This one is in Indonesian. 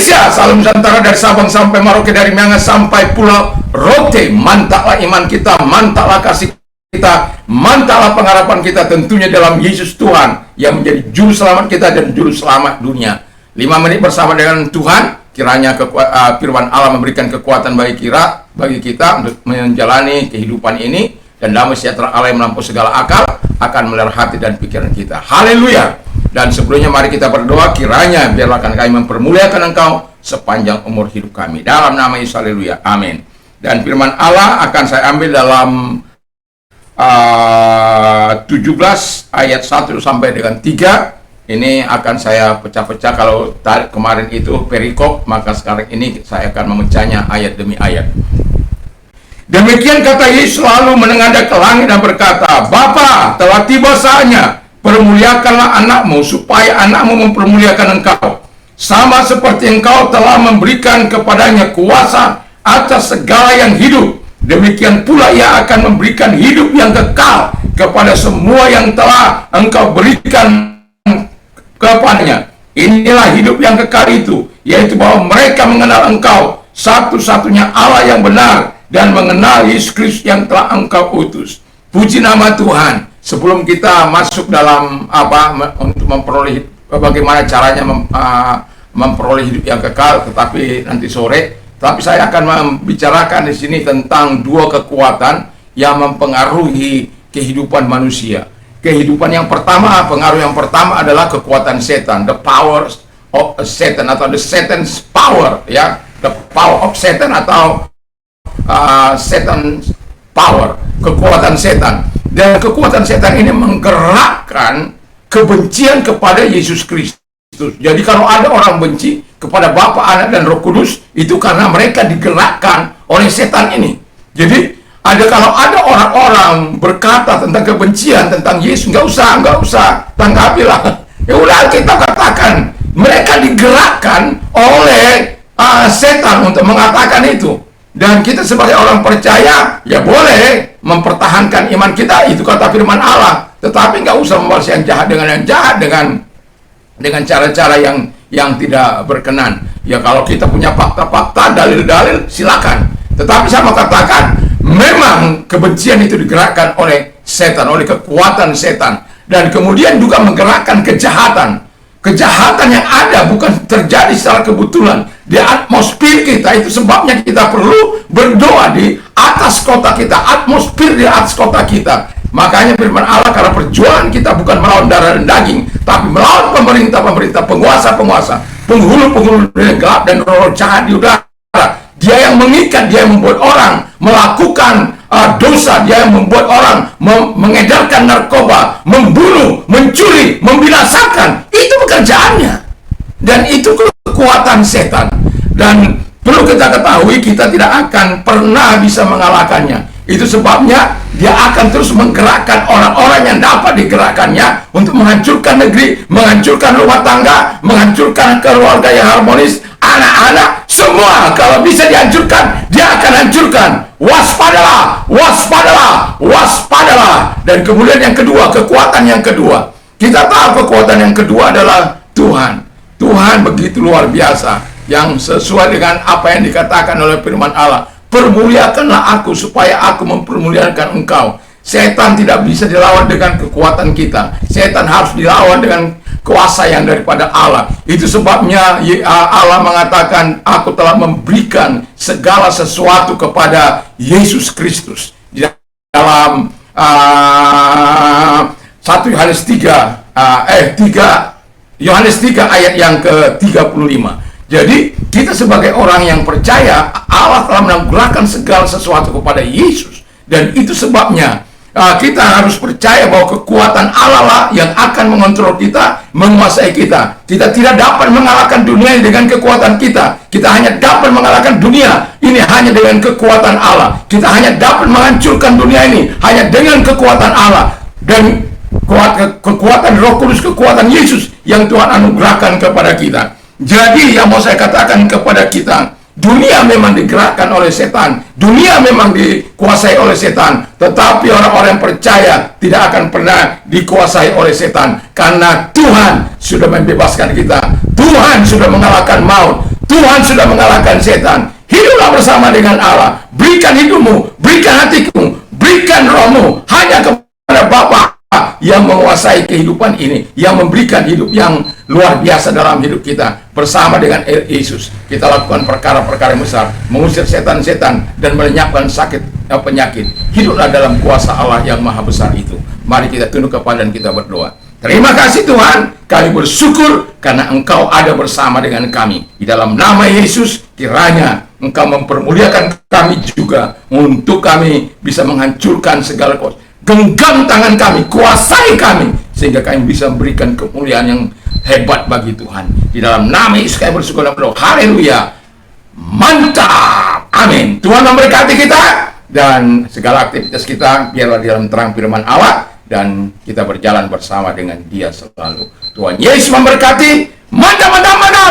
Indonesia, Salam Nusantara dari Sabang sampai Merauke, dari Miangas sampai Pulau Rote. Mantaplah iman kita, mantaplah kasih kita, mantaplah pengharapan kita tentunya dalam Yesus Tuhan yang menjadi juru selamat kita dan juru selamat dunia. 5 menit bersama dengan Tuhan, kiranya firman Allah memberikan kekuatan bagi kita untuk menjalani kehidupan ini, dan damai sejahtera Allah yang melampaui segala akal akan melihara hati dan pikiran kita. Haleluya. Dan sebelumnya mari kita berdoa, kiranya biarlah kami mempermuliakan Engkau sepanjang umur hidup kami. Dalam nama Yesus, haleluya, amin. Dan firman Allah akan saya ambil dalam 17 ayat 1 sampai dengan 3. Ini akan saya pecah-pecah. Kalau kemarin itu perikop, maka sekarang ini saya akan memecahnya ayat demi ayat. Demikian kata Yesus lalu menengadah ke langit dan berkata, Bapa, telah tiba saatnya, permuliakanlah anakmu, supaya anakmu mempermuliakan engkau, sama seperti engkau telah memberikan kepadanya kuasa atas segala yang hidup. Demikian pula ia akan memberikan hidup yang kekal kepada semua yang telah engkau berikan kepadanya. Inilah hidup yang kekal itu, yaitu bahwa mereka mengenal engkau satu-satunya Allah yang benar, dan mengenal Yesus Kristus yang telah engkau utus. Puji nama Tuhan. Sebelum kita masuk dalam untuk memperoleh bagaimana caranya memperoleh hidup yang kekal, tetapi nanti sore, tapi saya akan membicarakan di sini tentang dua kekuatan yang mempengaruhi kehidupan manusia. Kehidupan yang pertama, pengaruh yang pertama adalah kekuatan setan, the power of Satan, atau the Satan's power, ya, the power of Satan, atau Satan power, kekuatan setan. Dan kekuatan setan ini menggerakkan kebencian kepada Yesus Kristus. Jadi kalau ada orang benci kepada Bapa, Anak, dan Roh Kudus, itu karena mereka digerakkan oleh setan ini. Jadi kalau ada orang-orang berkata tentang kebencian tentang Yesus, nggak usah tanggapilah. Ya udah, kita katakan mereka digerakkan oleh setan untuk mengatakan itu. Dan kita sebagai orang percaya, ya boleh mempertahankan iman kita, itu kata firman Allah. Tetapi nggak usah membalas yang jahat dengan yang jahat, dengan cara-cara yang tidak berkenan. Ya kalau kita punya fakta-fakta, dalil-dalil, silakan. Tetapi saya mau katakan, memang kebencian itu digerakkan oleh setan, oleh kekuatan setan. Dan kemudian juga menggerakkan kejahatan. Kejahatan yang ada bukan terjadi secara kebetulan di atmosfer kita. Itu sebabnya kita perlu berdoa di atas kota kita, atmosfer di atas kota kita. Makanya firman Allah, karena perjuangan kita bukan melawan darah dan daging, tapi melawan pemerintah-pemerintah, penguasa-penguasa, penghulu-penghulu yang gelap dan roh jahat di udara. Dia yang mengikat, dia yang membuat orang melakukan dosa, dia yang membuat orang mengedarkan narkoba, membunuh, mencuri, membinasakan. Itu pekerjaannya. Dan itu kekuatan setan. Dan perlu kita ketahui, kita tidak akan pernah bisa mengalahkannya. Itu sebabnya dia akan terus menggerakkan orang-orang yang dapat digerakkannya untuk menghancurkan negeri, menghancurkan rumah tangga, menghancurkan keluarga yang harmonis, anak-anak, semua. Kalau bisa dihancurkan, dia akan hancurkan. Waspadalah, waspadalah, waspadalah. Dan kemudian yang kedua, kekuatan yang kedua, kita tahu kekuatan yang kedua adalah Tuhan. Tuhan begitu luar biasa, yang sesuai dengan apa yang dikatakan oleh firman Allah. Permuliakanlah aku, supaya aku mempermuliakan engkau. Setan tidak bisa dilawan dengan kekuatan kita. Setan harus dilawan dengan kuasa yang daripada Allah. Itu sebabnya Allah mengatakan, aku telah memberikan segala sesuatu kepada Yesus Kristus. Di dalam 1 Yohanes 3 ayat yang ke-35. Jadi kita sebagai orang yang percaya, Allah telah menganugerahkan segala sesuatu kepada Yesus. Dan itu sebabnya kita harus percaya bahwa kekuatan Allah lah yang akan mengontrol kita, menguasai kita. Kita tidak dapat mengalahkan dunia ini dengan kekuatan kita. Kita hanya dapat mengalahkan dunia ini hanya dengan kekuatan Allah. Kita hanya dapat menghancurkan dunia ini hanya dengan kekuatan Allah. Dan kekuatan Roh Kudus, kekuatan Yesus yang Tuhan anugerahkan kepada kita. Jadi yang mau saya katakan kepada kita, dunia memang digerakkan oleh setan, dunia memang dikuasai oleh setan, tetapi orang-orang yang percaya tidak akan pernah dikuasai oleh setan, karena Tuhan sudah membebaskan kita. Tuhan sudah mengalahkan maut. Tuhan sudah mengalahkan setan. Hiduplah bersama dengan Allah. Berikan hidupmu, berikan hatimu, berikan rohmu hanya kepada Bapa yang menguasai kehidupan ini, yang memberikan hidup yang luar biasa dalam hidup kita. Bersama dengan Yesus kita lakukan perkara-perkara yang besar, mengusir setan-setan dan melenyapkan penyakit. Hiduplah dalam kuasa Allah yang maha besar itu. Mari kita tunduk kepada dan kita berdoa. Terima kasih Tuhan, kami bersyukur karena Engkau ada bersama dengan kami. Di dalam nama Yesus, kiranya Engkau mempermuliakan kami juga, untuk kami bisa menghancurkan segala kuasa. Genggam tangan kami, kuasai kami, sehingga kami bisa memberikan kemuliaan yang hebat bagi Tuhan. Di dalam nama Yesus kami bersyukur dan berdoa. Haleluya. Mantap. Amin. Tuhan memberkati kita dan segala aktivitas kita biarlah di dalam terang firman Allah, dan kita berjalan bersama dengan Dia selalu. Tuhan Yesus memberkati. Mantap, mantap, mantap.